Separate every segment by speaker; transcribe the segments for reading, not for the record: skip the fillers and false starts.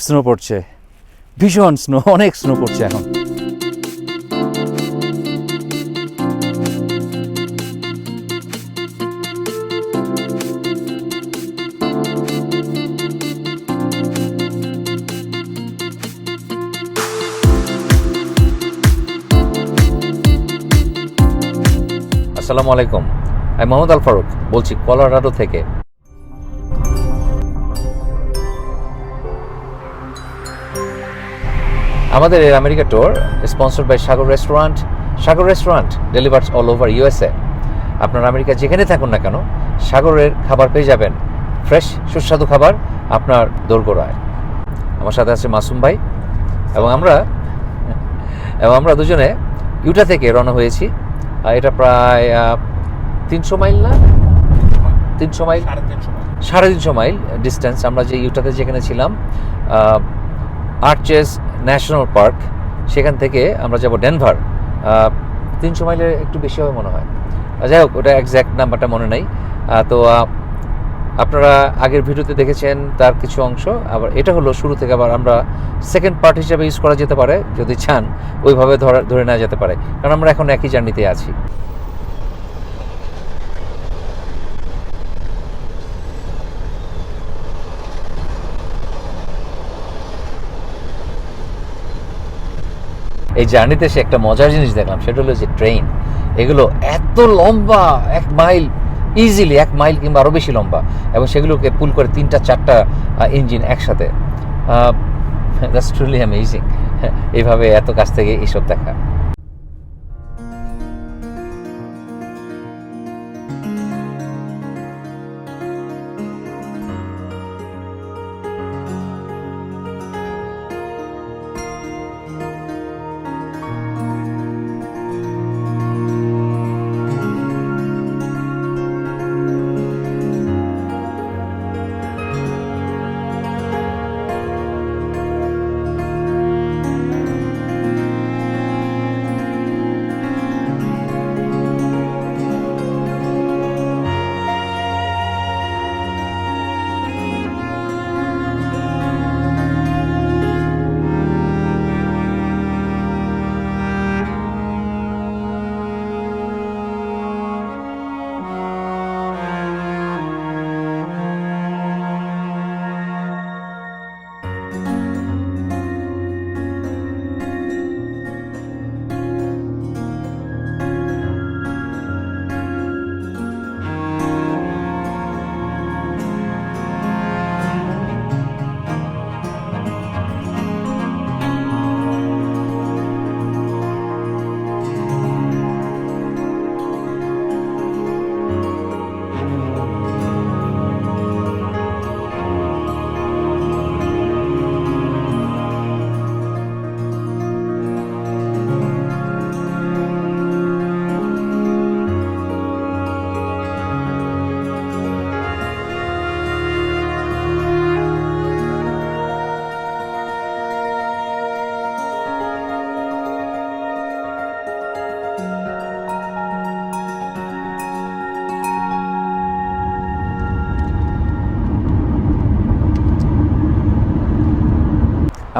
Speaker 1: Snow পড়ছে, ভীষণ snow, অনেক স্নো পড়ছে এখন। আসসালামু আলাইকুম, আমি মোহাম্মদ আল-ফারুক বলছি কলোরাডো থেকে। আমাদের এই America tour sponsored by Sagar restaurant. Sagar restaurant delivers all over USA. আপনারা আমেরিকা যেখানে থাকুন না কেন, সাগরের খাবার পেয়ে যাবেন, ফ্রেশ সুস্বাদু খাবার আপনার দোরগোড়ায়। আমার সাথে আছে মাসুম ভাই এবং আমরা দুজনে ইউটা থেকে রওনা হয়েছি। এটা প্রায় 300 মাইল না, 300 মাইল, 350 মাইল ডিস্টেন্স। আমরা যে ইউটাতে যেখানে ছিলাম, আর্চেস ন্যাশনাল পার্ক, সেখান থেকে আমরা যাব ডেনভার। 300 মাইলের একটু বেশি হবে মনে হয়, যাই হোক ওটা এক্স্যাক্ট নাম্বারটা মনে নেই। তো আপনারা আগের ভিডিওতে দেখেছেন তার কিছু অংশ, আবার এটা হলো শুরু থেকে আবার আমরা সেকেন্ড পার্ট হিসেবে ইউজ করা যেতে পারে, যদি চান ওইভাবে ধরে নেওয়া যেতে পারে, কারণ আমরা এখন একই জার্নিতে আছি। এই জার্নিতে সে একটা মজার জিনিস দেখলাম, সেটা হলো যে ট্রেন এগুলো এত লম্বা, 1 মাইল ইজিলি, 1 মাইল কিংবা আরও বেশি লম্বা, এবং সেগুলোকে পুল করে 3-4টা ইঞ্জিন একসাথে। দ্যাটস ট্রুলি অ্যামেজিং, এইভাবে এত কাছ থেকে এইসব দেখা।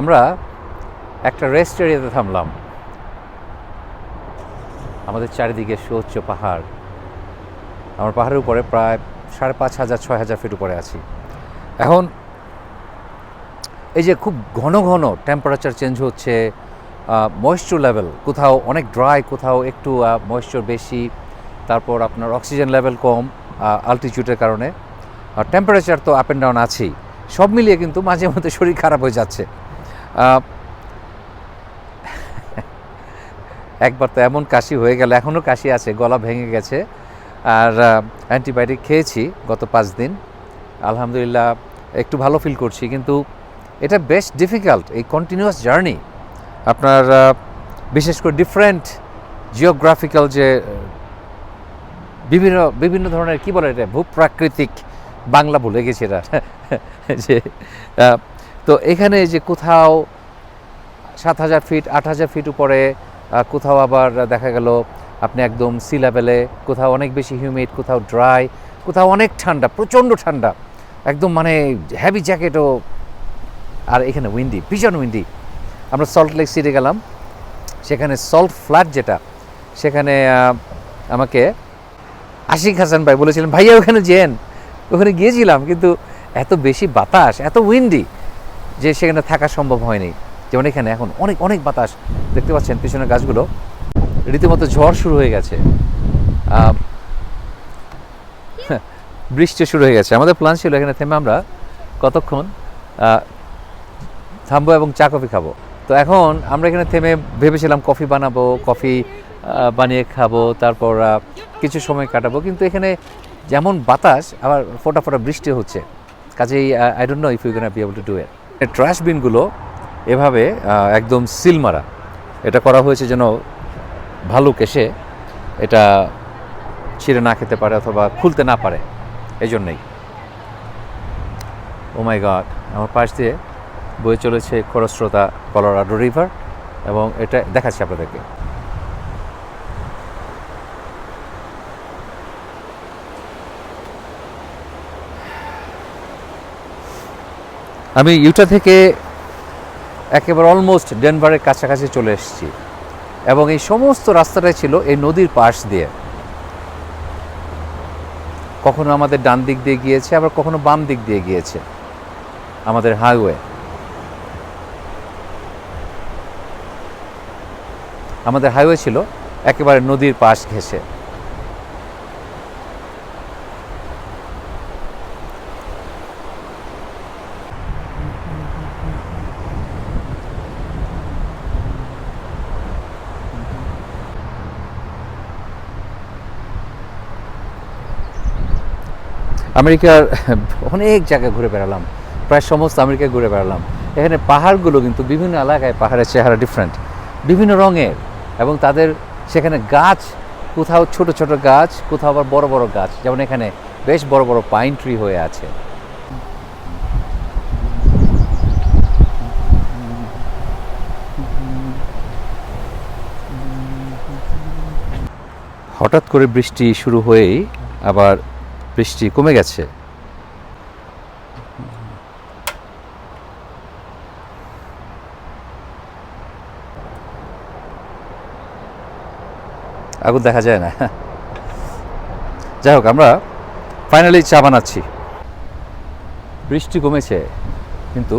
Speaker 1: আমরা একটা রেস্ট এরিয়াতে থামলাম। আমাদের চারিদিকে সুউচ্চ পাহাড়, আমরা পাহাড়ের উপরে প্রায় 5,500-6,000 ফিট উপরে আছি। এখন এই যে খুব ঘন ঘন টেম্পারেচার চেঞ্জ হচ্ছে, ময়েশ্চার লেভেল কোথাও অনেক ড্রাই, কোথাও একটু ময়েশ্চার বেশি, তারপর আপনার অক্সিজেন লেভেল কম অল্টিটিউডের কারণে, আর টেম্পারেচার তো আপ অ্যান্ড ডাউন আছেই। সব মিলিয়ে কিন্তু মাঝে মধ্যে শরীর খারাপ হয়ে যাচ্ছে। একবার তো এমন কাশি হয়ে গেল, এখনও কাশি আছে, গলা ভেঙে গেছে, আর অ্যান্টিবায়োটিক খেয়েছি গত 5 দিন। আলহামদুলিল্লাহ একটু ভালো ফিল করছি, কিন্তু এটা বেশ ডিফিকাল্ট এই কন্টিনিউয়াস জার্নি। আপনার বিশেষ করে ডিফারেন্ট জিওগ্রাফিক্যাল যে বিভিন্ন ধরনের, কি বলে এটা, ভূপ্রাকৃতিক, বাংলা ভুলে গেছি এটা যে, তো এখানে যে কোথাও 7,000 ফিট 8,000 ফিট উপরে, কোথাও আবার দেখা গেল আপনি একদম সি লেভেলে, কোথাও অনেক বেশি হিউমিড, কোথাও ড্রাই, কোথাও অনেক ঠান্ডা, প্রচণ্ড ঠান্ডা, একদম মানে হেভি জ্যাকেটও আর এখানে উইন্ডি, ভীষণ উইন্ডি। আমরা সল্ট লেক সিটি গেলাম, সেখানে সল্ট ফ্ল্যাট যেটা, সেখানে আমাকে আশিক হাসান ভাই বলেছিলেন ভাইয়া ওখানে যেন, ওখানে গিয়েছিলাম, কিন্তু এত বেশি বাতাস, এত উইন্ডি যে সেখানে থাকা সম্ভব হয়নি। যেমন এখানে এখন অনেক অনেক বাতাস, দেখতে পাচ্ছেন পিছনের গাছগুলো, রীতিমতো ঝড় শুরু হয়ে গেছে, বৃষ্টি শুরু হয়ে গেছে। আমাদের প্ল্যান ছিল এখানে থেমে আমরা কতক্ষণ থামবো এবং চা কফি খাবো। তো এখন আমরা এখানে থেমে ভেবেছিলাম কফি বানাবো, কফি বানিয়ে খাবো, তারপর কিছু সময় কাটাবো, কিন্তু এখানে যেমন বাতাস আবার ফোটা ফোটা বৃষ্টি হচ্ছে, কাজেই I don't know if you can be able to do it. Trash বিনগুলো এভাবে একদম সিল মারা, এটা করা হয়েছে যেন ভালুক এসে এটা ছিঁড়ে না খেতে পারে অথবা খুলতে না পারে, এই জন্যেই। ও মাই গড, আমার পাশ দিয়ে বয়ে চলেছে খরস্রোতা কলোরাডো রিভার, এবং এটা দেখাচ্ছি আপনাদেরকে। আমি ইউটা থেকে একেবারে অলমোস্ট ডেনভারের কাছাকাছি চলে এসেছি, এবং এই সমস্ত রাস্তাটাই ছিল এই নদীর পাশ দিয়ে। কখনো আমাদের ডান দিক দিয়ে গিয়েছে, আবার কখনো বাম দিক দিয়ে গিয়েছে আমাদের হাইওয়ে। আমাদের হাইওয়ে ছিল একেবারে নদীর পাশ ঘেঁষে। আমেরিকার অনেক জায়গায় ঘুরে বেড়ালাম, প্রায় সমস্ত আমেরিকায় ঘুরে বেড়ালাম। এখানে পাহাড়গুলো কিন্তু বিভিন্ন এলাকায় পাহাড়ের চেহারা ডিফারেন্ট, বিভিন্ন রঙের, এবং তাদের সেখানে গাছ, কোথাও ছোট ছোট গাছ, কোথাও আবার বড় বড় গাছ, যেমন এখানে বেশ বড় বড় পাইন ট্রি হয়ে আছে। হঠাৎ করে বৃষ্টি শুরু হয়েই আবার বৃষ্টি কমে গেছে। আগুন দেখা যায় না, যাই হোক আমরা ফাইনালি চা বানাচ্ছি। বৃষ্টি কমেছে কিন্তু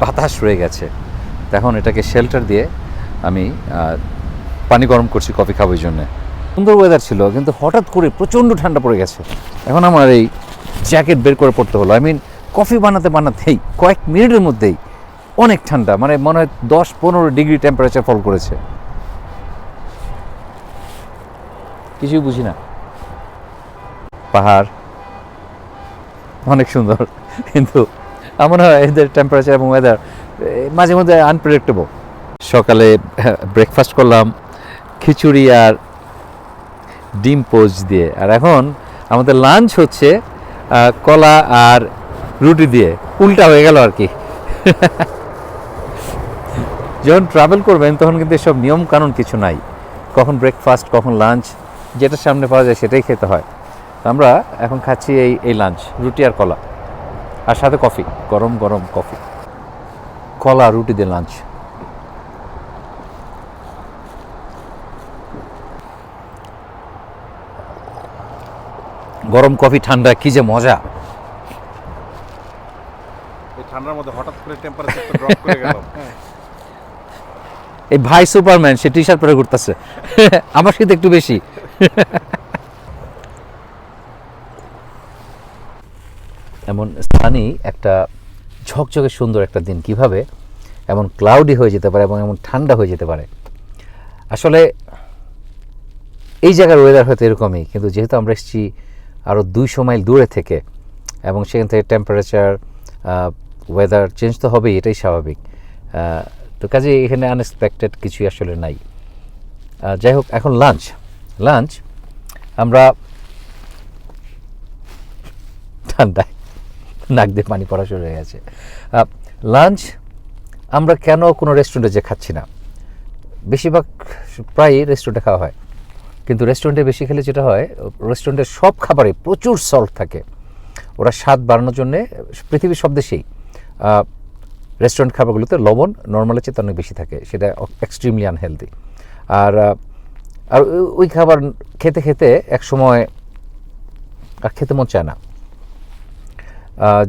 Speaker 1: বাতাস রয়ে গেছে। এখন এটাকে শেল্টার দিয়ে আমি পানি গরম করছি কফি খাবার জন্য। সুন্দর ওয়েদার ছিল, কিন্তু হঠাৎ করে প্রচণ্ড ঠান্ডা পড়ে গেছে। এখন আমার এই জ্যাকেট বের করে পড়তে হলো। কফি বানাতে বানাতেই কয়েক মিনিটের মধ্যেই অনেক ঠান্ডা, মনে হয় 10-15 ডিগ্রি টেম্পারেচার ফল করেছে। কিছুই বুঝি না। পাহাড় অনেক সুন্দর, কিন্তু মনে হয় এদের টেম্পারেচার এবং ওয়েদার মাঝে মধ্যে আনপ্রেডিক্টেবল। সকালে ব্রেকফাস্ট করলাম খিচুড়ি আর ডিম পোচ দিয়ে, আর এখন আমাদের লাঞ্চ হচ্ছে কলা আর রুটি দিয়ে। উল্টা হয়ে গেল আর কি। যখন ট্রাভেল করবেন তখন কিন্তু এসব নিয়ম কানুন কিছু নাই, কখন ব্রেকফাস্ট কখন লাঞ্চ, যেটা সামনে পাওয়া যায় সেটাই খেতে হয়। আমরা এখন খাচ্ছি এই লাঞ্চ, রুটি আর কলা, আর সাথে কফি, গরম গরম কফি, কলা রুটি দিয়ে লাঞ্চ। গরম কফি ঠান্ডা, কি যে মজা।
Speaker 2: এই ঠান্ডার মধ্যে হঠাৎ করে টেম্পারেচারটা ড্রপ করে গেল।
Speaker 1: এই ভাই সুপারম্যান, সে টি শার্ট পরে ঘুরতেছে, আমার সাথে একটু বেশি। এমন স্থানই একটা ঝকঝকে সুন্দর একটা দিন কিভাবে এমন ক্লাউডি হয়ে যেতে পারে এবং এমন ঠান্ডা হয়ে যেতে পারে। আসলে এই জায়গার ওয়েদার হয়তো এরকমই, কিন্তু যেহেতু আমরা এসেছি আরও 200 মাইল দূরে থেকে, এবং সেখান থেকে টেম্পারেচার ওয়েদার চেঞ্জ তো হবেই, এটাই স্বাভাবিক। তো কাজে এখানে আনএক্সপেক্টেড কিছুই আসলে নাই। যাই হোক, এখন লাঞ্চ আমরা ঠান্ডায় নাক দিয়ে পানি পড়া শুরু হয়ে গেছে। লাঞ্চ আমরা কেন কোনো রেস্টুরেন্টে যে খাচ্ছি না, বেশিরভাগ প্রায়ই রেস্টুরেন্টে খাওয়া হয়, কিন্তু রেস্টুরেন্টে বেশি খেলে যেটা হয়, রেস্টুরেন্টের সব খাবারে প্রচুর সল্ট থাকে। ওরা স্বাদ বাড়ানোর জন্যে পৃথিবীর সব দেশেই রেস্টুরেন্ট খাবারগুলোতে লবণ নর্মালের চেয়ে অনেক বেশি থাকে, সেটা এক্সট্রিমলি আনহেলদি। আর ওই খাবার খেতে খেতে এক সময় আর খেতে মন চায় না।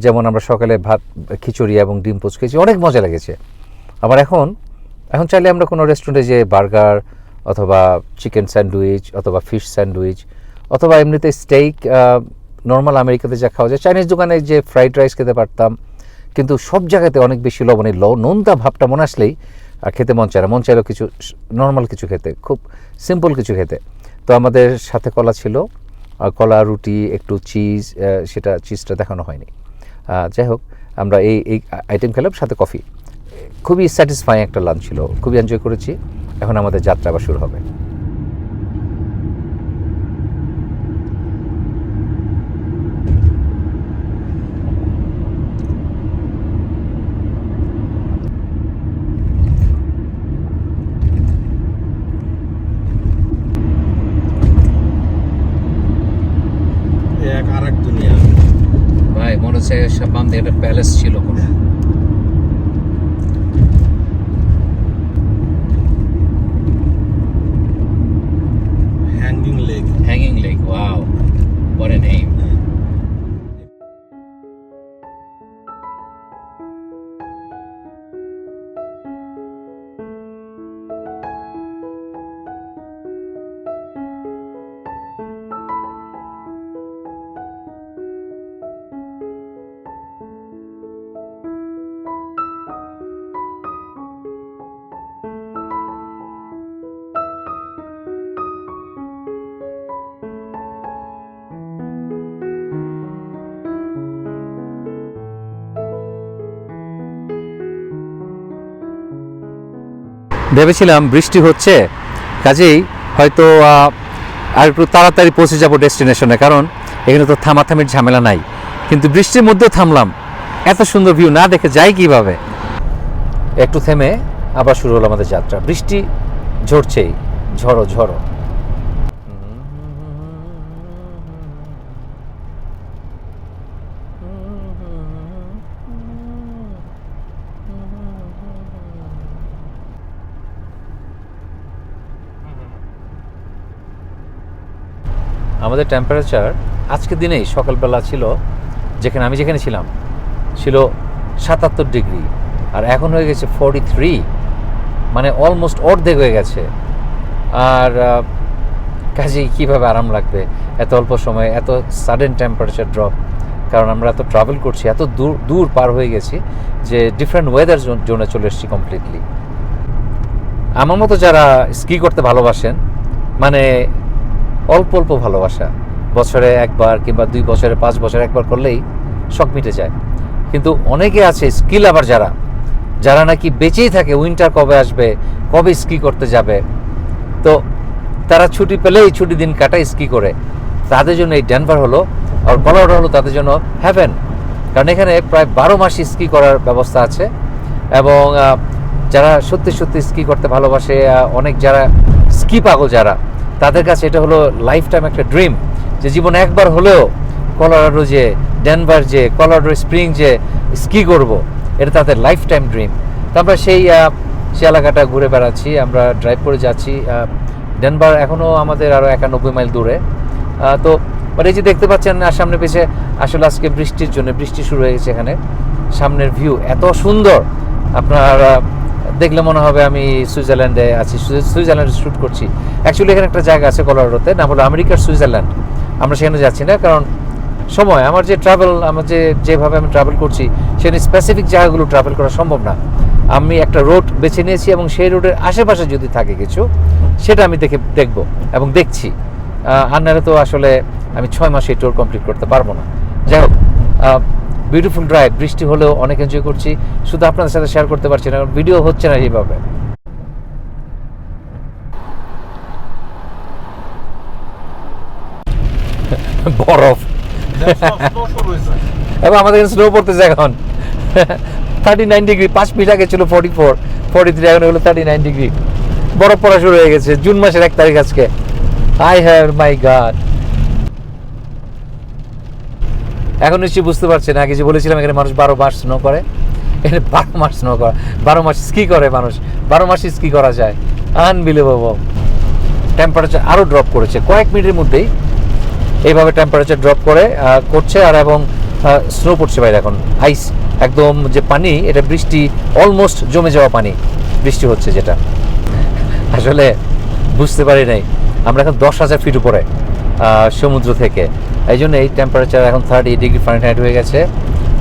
Speaker 1: যেমন আমরা সকালে ভাত খিচুড়ি এবং ডিম পোচ খেয়েছি, অনেক মজা লেগেছে। আবার এখন চাইলে আমরা কোনো রেস্টুরেন্টে যে বার্গার অথবা চিকেন স্যান্ডউইচ অথবা ফিশ স্যান্ডউইচ অথবা এমনিতে স্টেক নর্মাল আমেরিকাতে যা খাওয়া যায়, চাইনিজ দোকানে যে ফ্রাইড রাইস খেতে পারতাম, কিন্তু সব জায়গাতে অনেক বেশি লবণ, এই নোনতা ভাবটা মনে আসলেই খেতে মন চায় না। মন চাইলেও কিছু নর্মাল কিছু খেতে, খুব সিম্পল কিছু খেতে। তো আমাদের সাথে কলা ছিল, কলা, রুটি, একটু চিজ, সেটা চিজটা দেখানো হয়নি। যাই হোক, আমরা এই আইটেম খেলাম, সাথে কফি। খুবই স্যাটিসফাইং একটা লাঞ্চ ছিল, খুবই এনজয় করেছি। এখন আমাদের যাত্রা আবার শুরু হবে।
Speaker 2: এক আর এক দুনিয়া
Speaker 1: ভাই, মনে হচ্ছে বাম দিকে একটা প্যালেস ছিল কোনো। Hanging Lake, wow, what a name. ভেবেছিলাম বৃষ্টি হচ্ছে, কাজেই হয়তো আর একটু তাড়াতাড়ি পৌঁছে যাব ডেস্টিনেশনে, কারণ এখানে তো থামাথামির ঝামেলা নাই। কিন্তু বৃষ্টির মধ্যেও থামলাম, এত সুন্দর ভিউ না দেখে যাই কিভাবে। একটু থেমে আবার শুরু হলো আমাদের যাত্রা। বৃষ্টি ঝরছেই, ঝড়ো ঝড়ো। আমাদের টেম্পারেচার আজকের দিনেই সকালবেলা ছিল, আমি যেখানে ছিলাম ছিল ৭৭ ডিগ্রি, আর এখন হয়ে গেছে 43, মানে অলমোস্ট অর্ধেক হয়ে গেছে। আর কাজেই কীভাবে আরাম লাগবে এত অল্প সময়ে, এত সাডেন টেম্পারেচার ড্রপ। কারণ আমরা এত ট্রাভেল করছি, এত দূর পার হয়ে গেছি যে ডিফারেন্ট ওয়েদার জোনে চলে এসেছি কমপ্লিটলি। আমার মতো যারা স্কি করতে ভালোবাসেন, মানে অল্প অল্প ভালোবাসা, বছরে একবার কিংবা 2 বছরে 5 বছরে একবার করলেই শখ মিটে যায়। কিন্তু অনেকে আছে স্কিল আবার যারা নাকি বেঁচেই থাকে উইন্টার কবে আসবে, কবে স্কি করতে যাবে। তো তারা ছুটি পেলেই ছুটি দিন কাটায় স্কি করে। তাদের জন্য এই ডেনভার হলো, আর কলোরাডো হলো তাদের জন্য হ্যাভেন। কারণ এখানে প্রায় 12 মাসই স্কি করার ব্যবস্থা আছে। এবং যারা সত্যি সত্যি স্কি করতে ভালোবাসে, অনেক যারা স্কি পাগল যারা, তাদের কাছে এটা হলো লাইফ টাইম একটা ড্রিম, যে জীবনে একবার হলেও কলোরাডো যে, ডেনভার যে, কলোরাডো স্প্রিং যে স্কি করব, এটা তাদের লাইফ টাইম ড্রিম। তো আমরা সেই এলাকাটা ঘুরে বেড়াচ্ছি, আমরা ড্রাইভ করে যাচ্ছি। ডেনভার এখনও আমাদের আরও 91 মাইল দূরে। তো এই যে দেখতে পাচ্ছেন সামনে পিছে, আসলে আজকে বৃষ্টির জন্য বৃষ্টি শুরু হয়ে গেছে এখানে। সামনের ভিউ এত সুন্দর, আপনার দেখলে মনে হবে আমি সুইজারল্যান্ডে আছি, সুইজারল্যান্ডে শ্যুট করছি। অ্যাকচুয়ালি এখানে একটা জায়গা আছে কলোরাডোতে, নাম হলো আমেরিকার সুইজারল্যান্ড। আমরা সেখানে যাচ্ছি না, কারণ সময় আমার যেভাবে আমি ট্রাভেল করছি, সেখানে স্পেসিফিক জায়গাগুলো ট্রাভেল করা সম্ভব না। আমি একটা রোড বেছে নিয়েছি এবং সেই রোডের আশেপাশে যদি থাকে কিছু, সেটা আমি দেখব এবং দেখছি। আর নাহলে তো আসলে আমি 6 মাসে এই ট্যুর কমপ্লিট করতে পারবো না। যাই হোক, বিউটিফুল ড্রাইভ, বৃষ্টি হলেও অনেক এনজয় করছি। শুধু আপনাদের সাথে শেয়ার করতে পারছি না, ভিডিও হচ্ছে না এইভাবে। বরফ, এবং আমাদের স্নো পড়তেছে এখন 39 ডিগ্রি। 5 মিনিট আগে ছিল 44, 43, এখন হলো 39 ডিগ্রি। বরফ পড়া শুরু হয়ে গেছে জুন মাসের 1 তারিখ আজকে। I have my god. এখন নিশ্চয়ই বুঝতে পারছেন, আগে যে বলেছিলাম এখানে মানুষ 12 মাস স্নো করে। এটা 12 মাস স্নো করা, 12 মাস স্কি করে মানুষ, 12 মাস স্কি করা যায়। আনবিলিভেবল। টেম্পারেচার আরও ড্রপ করেছে কয়েক মিনিটের মধ্যেই, এইভাবে টেম্পারেচার ড্রপ করছে আর এবং স্নো পড়ছে বাইরে এখন, আইস একদম যে পানি, এটা বৃষ্টি অলমোস্ট জমে যাওয়া পানি বৃষ্টি হচ্ছে, যেটা আসলে বুঝতে পারি নাই। আমরা এখন 10,000 ফিট উপরে সমুদ্র থেকে, এই জন্য এই টেম্পারেচার এখন 38 ডিগ্রি ফারেনহাইট হয়ে গেছে।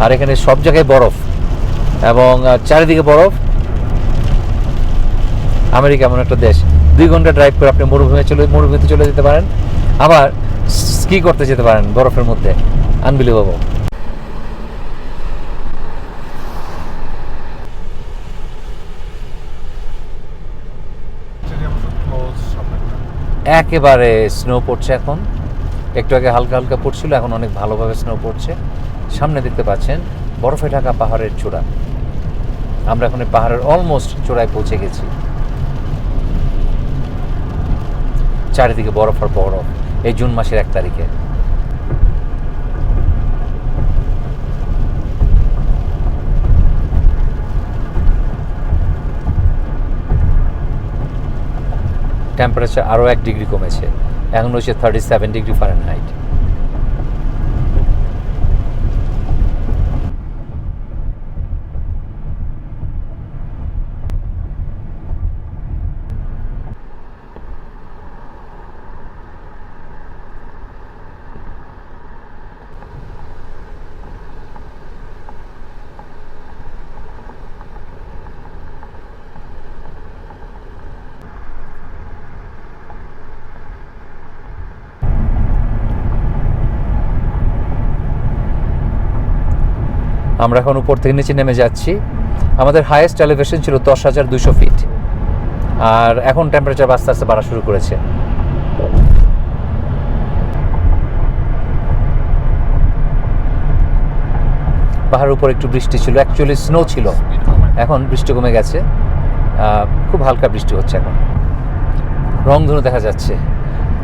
Speaker 1: আর এখানে সব জায়গায় বরফ এবং চারিদিকে বরফ। আমেরিকা এমন একটা দেশ, 2 ঘন্টা ড্রাইভ করে আপনি মরুভূমিতে চলে যেতে পারেন, আবার স্কি করতে যেতে পারেন বরফের মধ্যে। আনবিলিভেবল। একেবারে স্নো পড়ছে এখন, একটু আগে হালকা হালকা পড়ছিল, এখন অনেক ভালোভাবে স্নো পড়ছে। সামনে দেখতে পাচ্ছেন বরফে ঢাকা পাহাড়ের চূড়া। আমরা এখন পাহাড়ের অলমোস্ট চূড়ায় পৌঁছে গেছি। চারিদিকে বরফ আর বরফ, এই জুন মাসের 1 তারিখে। টেম্পারেচার আরও 1 ডিগ্রি কমেছে, এখন হচ্ছে 37 ডিগ্রি ফারেনহাইট। আমরা এখন উপর থেকে নিচে নেমে যাচ্ছি। আমাদের হাইয়েস্ট এলিভেশন ছিল 10,200 ফিট, আর এখন টেম্পারেচার আস্তে আস্তে বাড়া শুরু করেছে। পাহাড়ের উপর একটু বৃষ্টি ছিল, অ্যাকচুয়ালি স্নো ছিল, এখন বৃষ্টি কমে গেছে, খুব হালকা বৃষ্টি হচ্ছে এখন। রংধনু দেখা যাচ্ছে,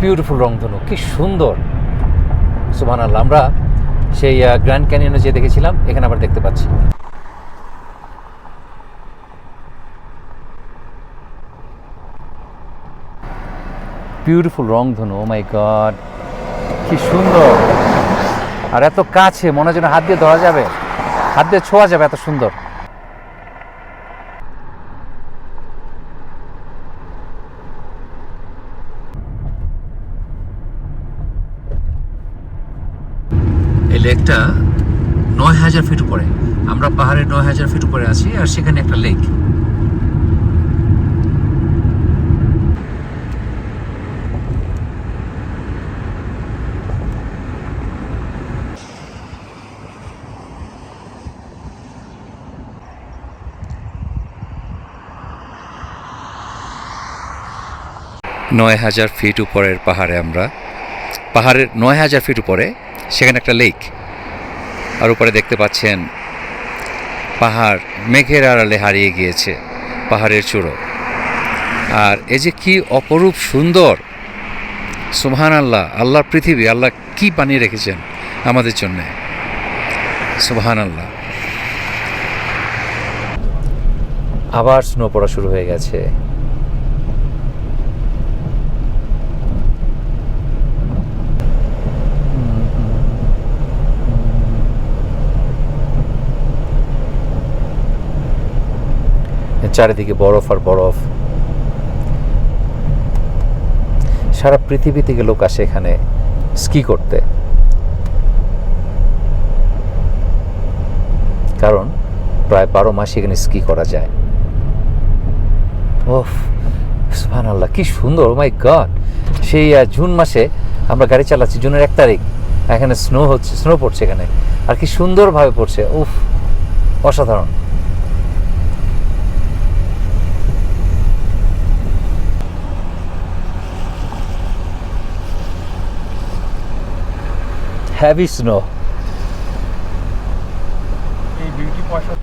Speaker 1: বিউটিফুল রংধনু, কি সুন্দর, সুবহানাল্লাহ। আমরা সেই গ্র্যান্ড ক্যানিয়নে যে দেখেছিলাম, এখানে আবার দেখতে পাচ্ছি। বিউটিফুল রংধনু, ও মাই গড, কি সুন্দর। আর এত কাছে, মনে হয় যেন হাত দিয়ে ধরা যাবে, হাত দিয়ে ছোঁয়া যাবে, এত সুন্দর। এই লেকটা 9,000 ফিট উপরে, আমরা পাহাড়ের 9,000 ফিট উপরে আছি, আর সেখানে একটা লেক। নয় হাজার ফিট উপরের পাহাড়ে আমরা, পাহাড়ের 9,000 ফিট উপরে, সেখানে একটা লেক। আর উপরে দেখতে পাচ্ছেন পাহাড় মেঘের আড়ালে হারিয়ে গিয়েছে, পাহাড়ের চূড়ো। আর এই যে কি অপরূপ সুন্দর, সুবহানাল্লাহ। আল্লাহর পৃথিবী, আল্লাহ কি বানিয়ে রেখেছেন আমাদের জন্যে, সুবহানাল্লাহ। আবার স্নো পড়া শুরু হয়ে গেছে। চারিদিকে বরফ আর বরফ, সারা পৃথিবী থেকে লোক আসে এখানে স্কি করতে, কারণ প্রায় 12 মাস এখানে স্কি করা যায়। ওফ, সুবহানাল্লাহ, কি সুন্দর, ও মাই গড। সেই জুন মাসে আমরা গাড়ি চালাচ্ছি, জুনের 1 তারিখ, এখানে স্নো পড়ছে এখানে, আর কি সুন্দরভাবে পড়ছে, উফ, অসাধারণ। heavy snow.
Speaker 2: এই বিউটি পয়সা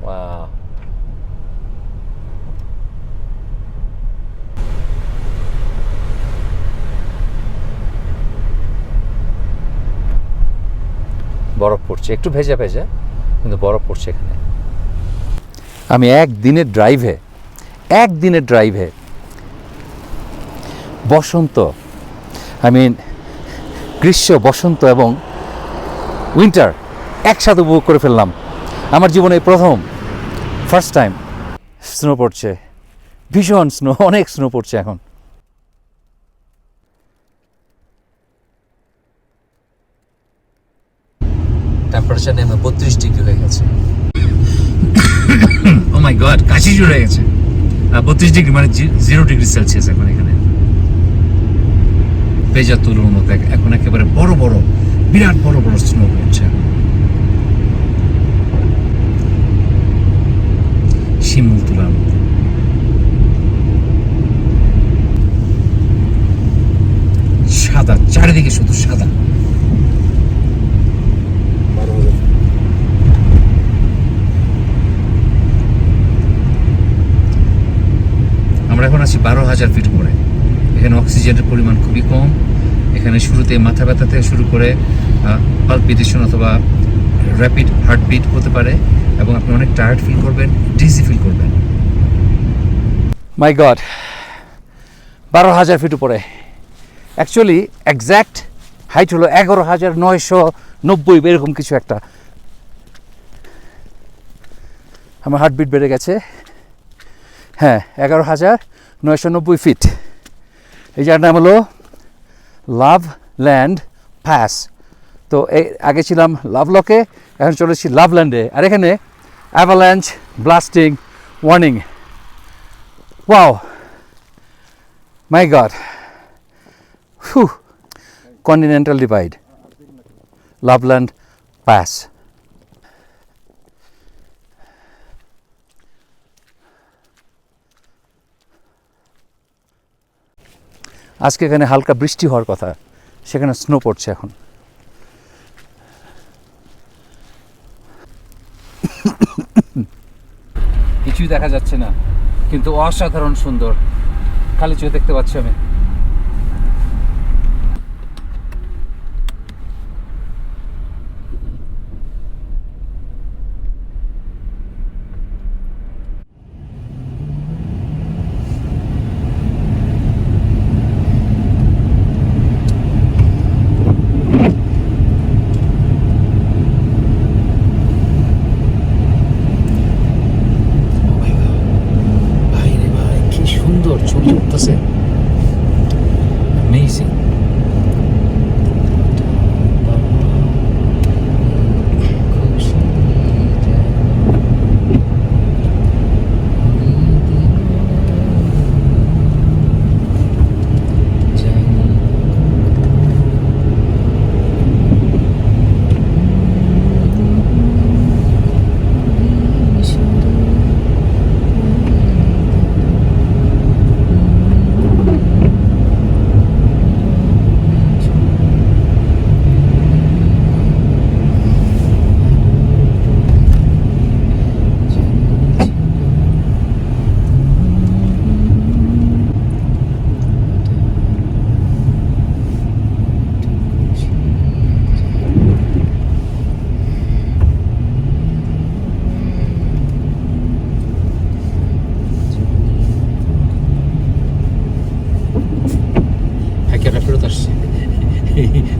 Speaker 1: Wow. বরফ পড়ছে, একটু ভেজা ভেজা, কিন্তু বরফ পড়ছে এখানে। আমি একদিনের ড্রাইভে বসন্ত, গ্রীষ্ম, বসন্ত এবং উইন্টার একসাথে উপভোগ করে ফেললাম। আমার জীবনে ফার্স্ট টাইম স্নো পড়ছে, ভীষণ স্নো, অনেক স্নো পড়ছে এখন। টেম্পারেচার নেমে 32 ডিগ্রি হয়ে গেছে। ও মাই গড, কাশি শুরু হয়ে গেছে। 32 ডিগ্রি মানে 0 ডিগ্রি সেলসিয়াস এখন এখানে। ভেজা তুলোর মতো এখন একেবারে বড় বড়, বিরাট বড় বড় স্নো পড়ছে। শিমুল তুলার মতো। সাদা, চারিদিকে শুধু সাদা। আমরা এখন আছি 12,000 ফিট উপরে। এখানে অক্সিজেনের পরিমাণ খুবই কম। এখানে শুরুতে মাথা ব্যথা থেকে শুরু করে পালপিটেশন অথবা র্যাপিড হার্টবিট হতে পারে, এবং আপনি অনেক টায়ার্ড ফিল করবেন, ডিজি ফিল করবেন। মাই গড, 12,000 ফিট উপরে। অ্যাকচুয়ালি এক্স্যাক্ট হাইট হলো 11,990 এরকম কিছু একটা। আমার হার্টবিট বেড়ে গেছে। হ্যাঁ, 11,990 ফিট। এই জায়গার নাম হলো লাভ ল্যান্ড পাস। তো এই আগে ছিলাম লাভলকে, এখন চলেছি লাভল্যান্ডে। আর এখানে avalanche blasting warning. Wow, my God, continental divide, Loveland Pass. আজকে এখানে হালকা বৃষ্টি হওয়ার কথা, সেখানে স্নো পড়ছে এখন। কিছুই দেখা যাচ্ছে না, কিন্তু অসাধারণ সুন্দর, খালি চোখে দেখতে পাচ্ছি আমি। ছবি উঠতেছে, অ্যামেজিং।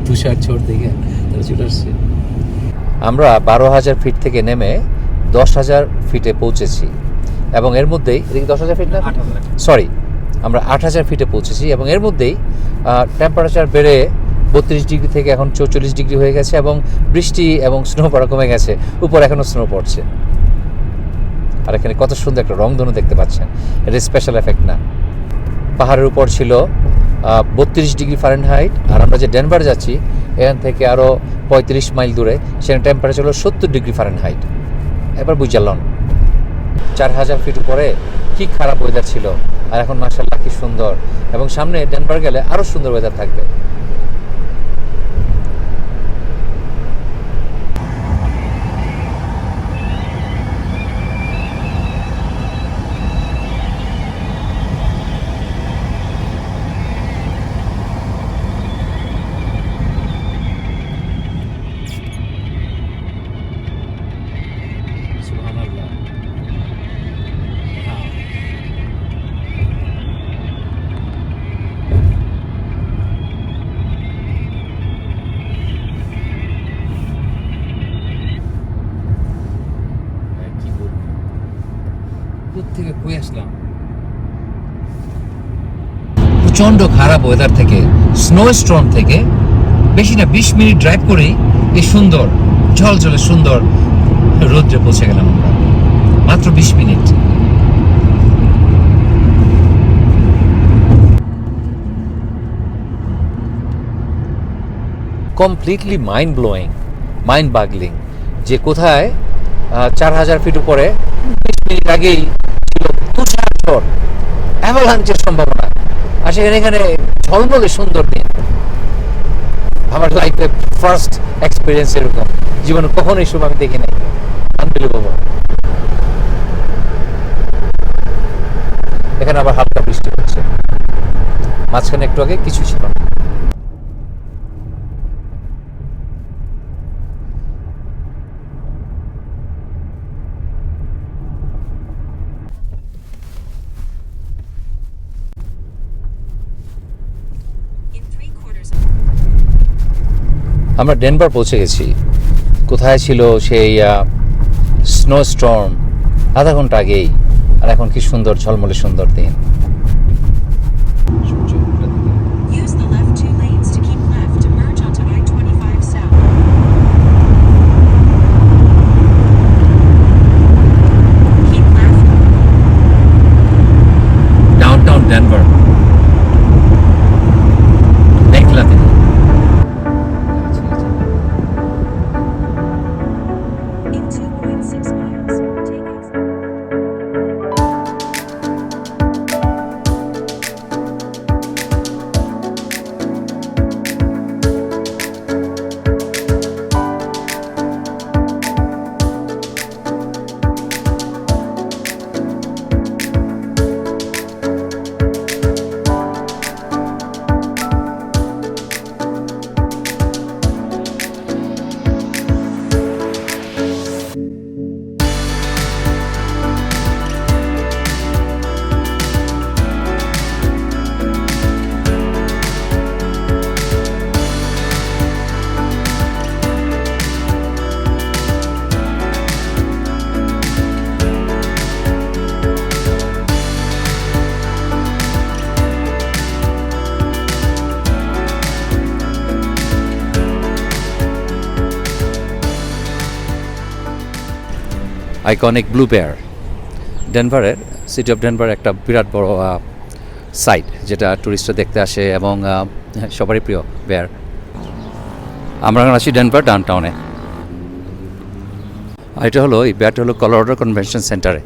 Speaker 1: তুষার ঝড় দেখে তারা চলে আসছে। আমরা 12,000 ফিট থেকে নেমে 10,000 ফিটে পৌঁছেছি, এবং এর মধ্যেই 10,000 ফিট না, সরি, আমরা 8,000 ফিটে পৌঁছেছি, এবং এর মধ্যেই টেম্পারেচার বেড়ে 32 ডিগ্রি থেকে এখন 44 ডিগ্রি হয়ে গেছে, এবং বৃষ্টি এবং স্নো পড়া কমে গেছে। উপর এখনও স্নো পড়ছে। আর এখানে কত সুন্দর একটা রংধনু দেখতে পাচ্ছেন, এটা স্পেশাল এফেক্ট না। পাহাড়ের উপর ছিল 32 ডিগ্রি ফারেনহাইট, আর আমরা যে ডেনভার যাচ্ছি এখান থেকে আরও 35 মাইল দূরে, সেখানে টেম্পারেচার হলো 70 ডিগ্রি ফারেনহাইট। এবার বুঝলাম 4,000 ফিট উপরে কি খারাপ ওয়েদার ছিল, আর এখন মাশাআল্লাহ কি সুন্দর, এবং সামনে ডেনভার গেলে আরও সুন্দর ওয়েদার থাকবে। থেকে কই আসলাম, প্রচন্ড খারাপ ওয়েদার থেকে, স্নোস্টর্ম থেকে বেশি না 20 মিনিট ড্রাইভ করেই এই সুন্দর ঝলঝলে সুন্দর রোদ্রে পৌঁছে গেলাম আমরা, মাত্র 20 minute. Completely mind blowing, mind boggling, যে কোথায় 4000 ফিট উপরে 20 মিনিট আগেই ছিল তুষার ঝড়, অ্যাভালাঞ্চের সম্ভাবনা, আর সেখানে এখানে ঝলমলে সুন্দর দিন। আমার লাইফে ফার্স্ট এক্সপিরিয়েন্স এরকম, জীবনে কখনো এইসব আমি দেখি নাই। আনবিলিভেবল। এখানে আবার হালকা বৃষ্টি হচ্ছে, মাঝখানে একটু আগে কিছু ছিল না। আমরা ডেনভার পৌঁছে গেছি। কোথায় ছিল সেই স্নোস্টর্ম আধা ঘন্টা আগেই, আর এখন কি সুন্দর ঝলমলে সুন্দর দিন।
Speaker 3: Use the left 2 lanes to keep left to merge onto I-25 South. Keep left.
Speaker 1: Downtown Denver, মেঘলা দিন।
Speaker 3: In 2.6 miles, take exit.
Speaker 1: Iconic blue bear, ডেনভারের সিটি অফ ডেনভার একটা বিরাট বড় সাইট, যেটা টুরিস্টরা দেখতে আসে এবং সবারই প্রিয় বেয়ার। আমরা এখন আছি ডেনভার ডাউনটাউনে, আর এটা হলো এই বেয়ারটা হলো কলোরাডো কনভেনশন সেন্টারে।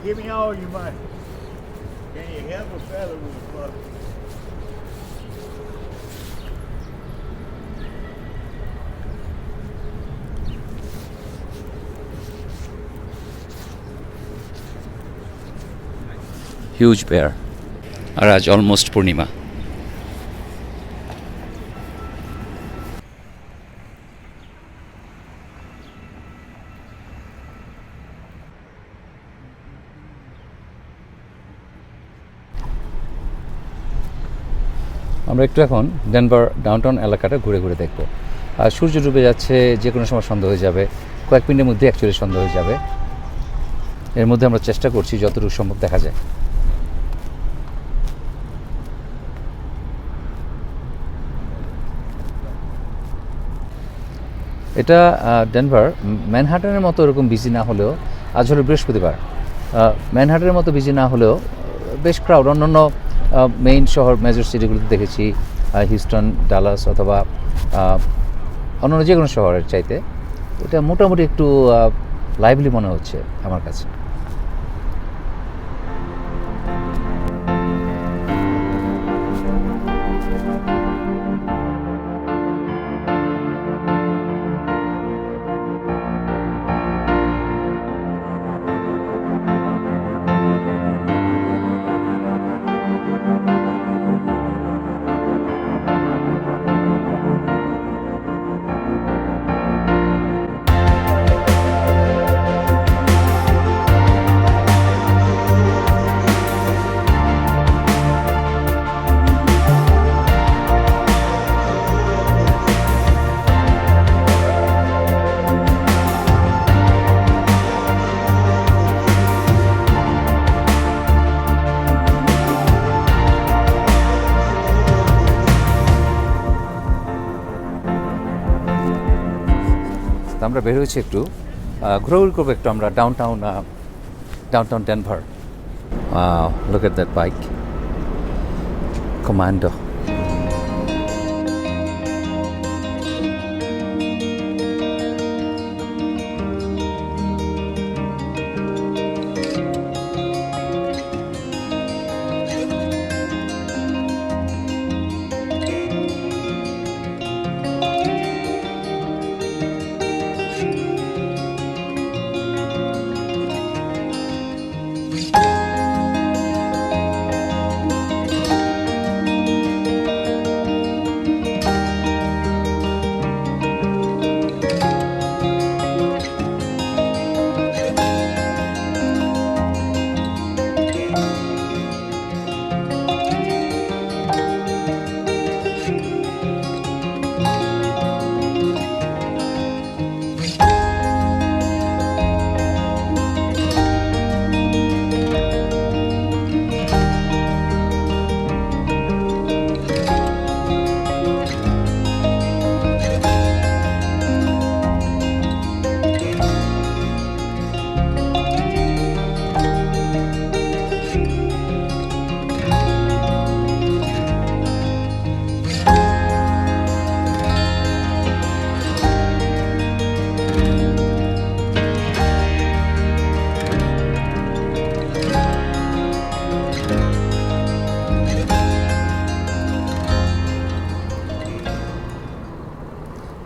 Speaker 4: Give me all your money. Can you help a fella with a buck?
Speaker 1: Huge bear, আর আজ অলমোস্ট পূর্ণিমা। আমরা একটু এখন ডেনভার ডাউনটাউন এলাকাটা ঘুরে ঘুরে দেখব। আর সূর্য ডুবে যাচ্ছে, যে কোনো সময় সন্ধ্যা হয়ে যাবে, কয়েক মিনিটের মধ্যে অ্যাকচুয়ালি সন্ধ্যা হয়ে যাবে। এর মধ্যে আমরা চেষ্টা করছি যতটুকু সম্ভব দেখা যায়। এটা ডেনভার ম্যানহাটনের মতো এরকম বিজি না হলেও, আজ হলো বৃহস্পতিবার, ম্যানহাটনের মতো বিজি না হলেও বেশ ক্রাউড। অন্যান্য মেইন শহর মেজর সিটিগুলোতে দেখেছি, হিউস্টন, ডালাস অথবা অন্যান্য যে কোনো শহরের চাইতে এটা মোটামুটি একটু লাইভলি মনে হচ্ছে আমার কাছে। আমরা বের হয়েছি একটু ঘোরাঘুরি করবো একটু আমরা downtown Denver. Look at that bike, commando.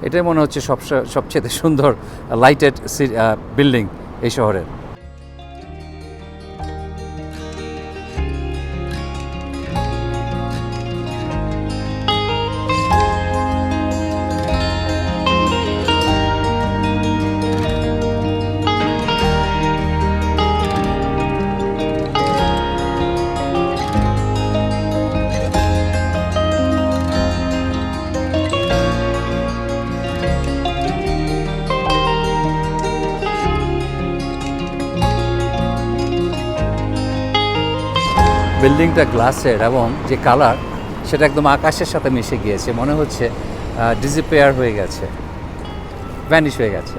Speaker 1: এটাই মনে হচ্ছে সবচেয়ে সুন্দর লাইটেড বিল্ডিং এই শহরের। বিল্ডিংটা গ্লাসের এবং যে কালার সেটা একদম আকাশের সাথে মিশে গিয়েছে, মনে হচ্ছে ডিসঅ্যাপিয়ার হয়ে গেছে, ভ্যানিশ হয়ে গেছে।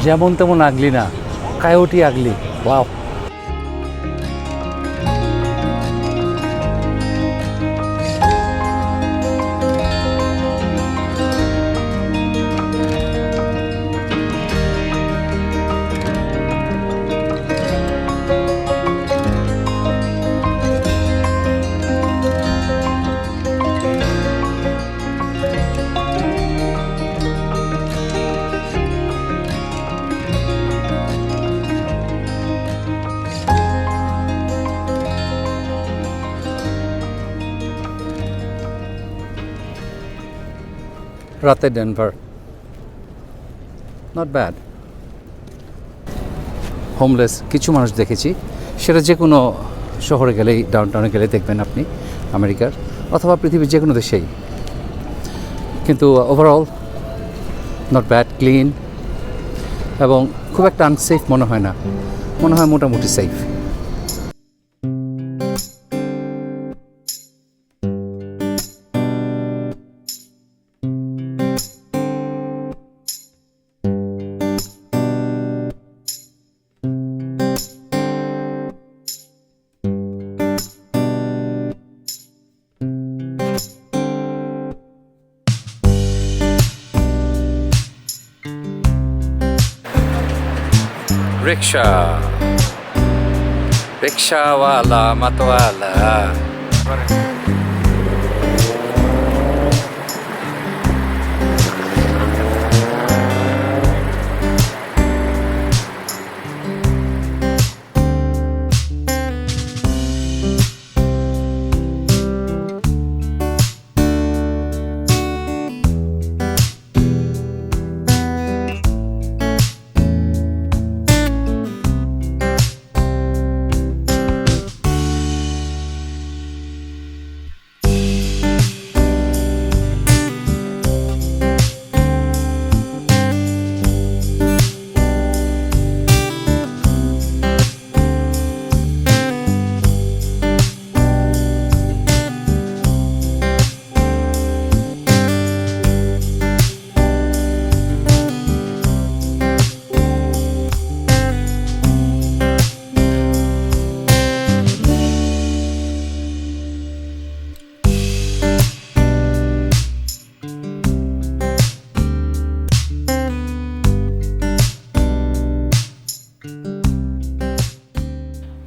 Speaker 1: যেমন তেমন আগলি না, কায়োটি আগলি। ওয়াও, রাতে ডেনভার, নট ব্যাড। হোমলেস কিছু মানুষ দেখেছি, সেটা যে কোনো শহরে গেলেই, ডাউনটাউনে গেলে দেখবেন আপনি, আমেরিকার অথবা পৃথিবীর যে কোনো দেশেই। কিন্তু ওভারঅল নট ব্যাড, ক্লিন, এবং খুব একটা আনসেফ মনে হয় না, মনে হয় মোটামুটি সেফ। रिक्शा रिक्शा वाला मतवाला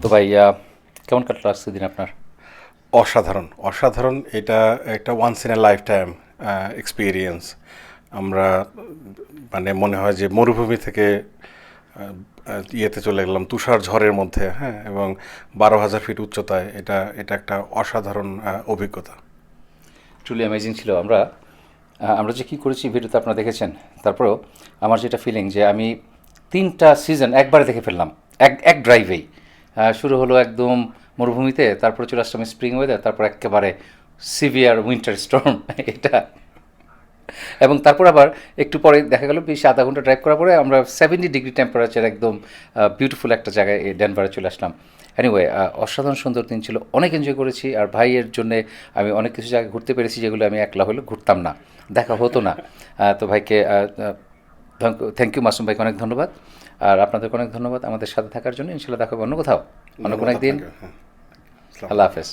Speaker 1: তো ভাই কেমন কাটলো আজকে দিন আপনার?
Speaker 2: অসাধারণ অসাধারণ, এটা একটা once in a lifetime experience. আমরা মানে মনে হয় যে মরুভূমি থেকে ইয়েতে চলে গেলাম তুষার ঝড়ের মধ্যে, হ্যাঁ, এবং 12,000 ফিট উচ্চতায়। এটা এটা একটা অসাধারণ অভিজ্ঞতা।
Speaker 1: ট্রুলি অ্যামেজিং ছিল। আমরা যে কী করেছি ভিডিওতে আপনারা দেখেছেন, তারপরেও আমার যেটা ফিলিং যে আমি 3টা সিজন একবারে দেখে ফেললাম এক ড্রাইভেই। শুরু হলো একদম মরুভূমিতে, তারপরে চলে আসলাম স্প্রিং ওয়েদার, তারপর একেবারে সিভিয়ার উইন্টার স্টর্ম এটা। এবং তারপর আবার একটু পরে দেখা গেল বেশি আধা ঘন্টা ড্রাইভ করার পরে আমরা 70 ডিগ্রি টেম্পারেচার একদম বিউটিফুল একটা জায়গায় ডেনভারে চলে আসলাম। এনিওয়ে অসাধারণ সুন্দর দিন ছিল, অনেক এনজয় করেছি। আর ভাইয়ের জন্যে আমি অনেক কিছু জায়গায় ঘুরতে পেরেছি যেগুলো আমি একলা হলে ঘুরতাম না, দেখা হতো না। তো ভাইকে থ্যাংক ইউ, মাসুম ভাইকে অনেক ধন্যবাদ। আর আপনাদেরকে অনেক ধন্যবাদ আমাদের সাথে থাকার জন্য। ইনশাল্লাহ দেখা হবে অন্য কোথাও, অন্য কোনো একদিন।
Speaker 2: হ্যাঁ।
Speaker 1: আল্লাহ হাফেজ।